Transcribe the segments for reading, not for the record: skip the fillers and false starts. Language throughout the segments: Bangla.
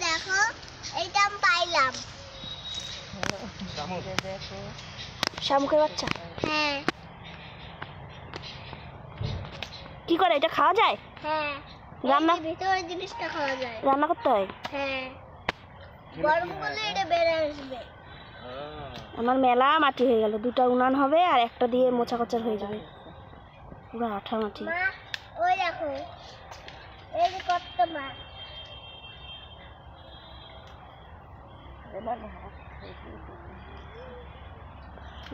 দেখো এইটা আমি পাইলাম। দেখো শামুকের বাচ্চা। হ্যাঁ কি করে এটা খাওয়া যায়? হ্যাঁ রান্না ভিতরের জিনিসটা খাওয়া যায়। রান্না করতে হয়? হ্যাঁ গরম করলে এটা বেড়ে আসবে। আমার মেলা মাটি হয়ে গেল, দুটো উনান হবে আর একটা দিয়ে মোচা কচার হয়ে যাবে, পুরো আঠা মাটি। মা ওই দেখো এই যে কত মাছ।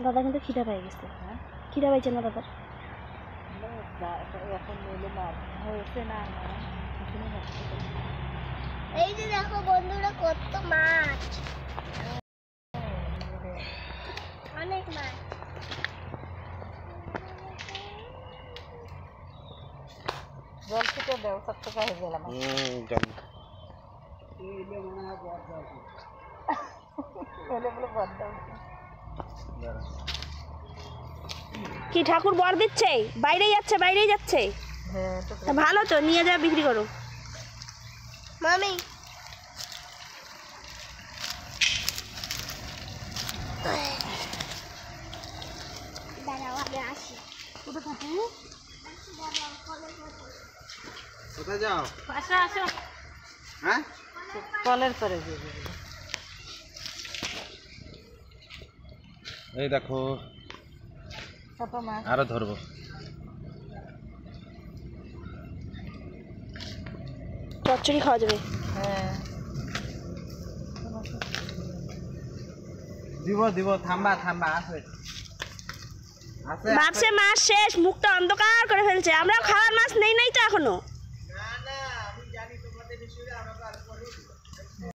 দাদা কিন্তু খিদা পেয়ে গেছে। খিদা পাইছে না দাদা? এখন নিলে মাছ হয়েছে না এই যে দেখো বন্ধুরা কত মাছ, অনেক মাছ। জল খেতে দেও চকচকা হয়ে গেলাম। কি ঠাকুর বর দিচ্ছে? বাইরেই যাচ্ছে, বাইরেই যাচ্ছে। তা ভালো তো, নিয়ে যা বিক্রি করো। মামি দাঁড়াও আমি আসি। কোথায় যাও? আসো আসো, হ্যাঁ কলের করে এই দেখো ছোট মাছ। আরো ধরবো। চচ্চড়ি খাওয়া যাবে। হ্যাঁ দিব দিব, থাম্বা থাম্বা আছে আছে। বাপসে মাছ শেষ, মুখটা অন্ধকার করে ফেলছে। আমরা খাওয়ার মাছ নেই নাই তো এখনো। না না আমি জানি তোমাদের বিষয়ে আমাকে আর করে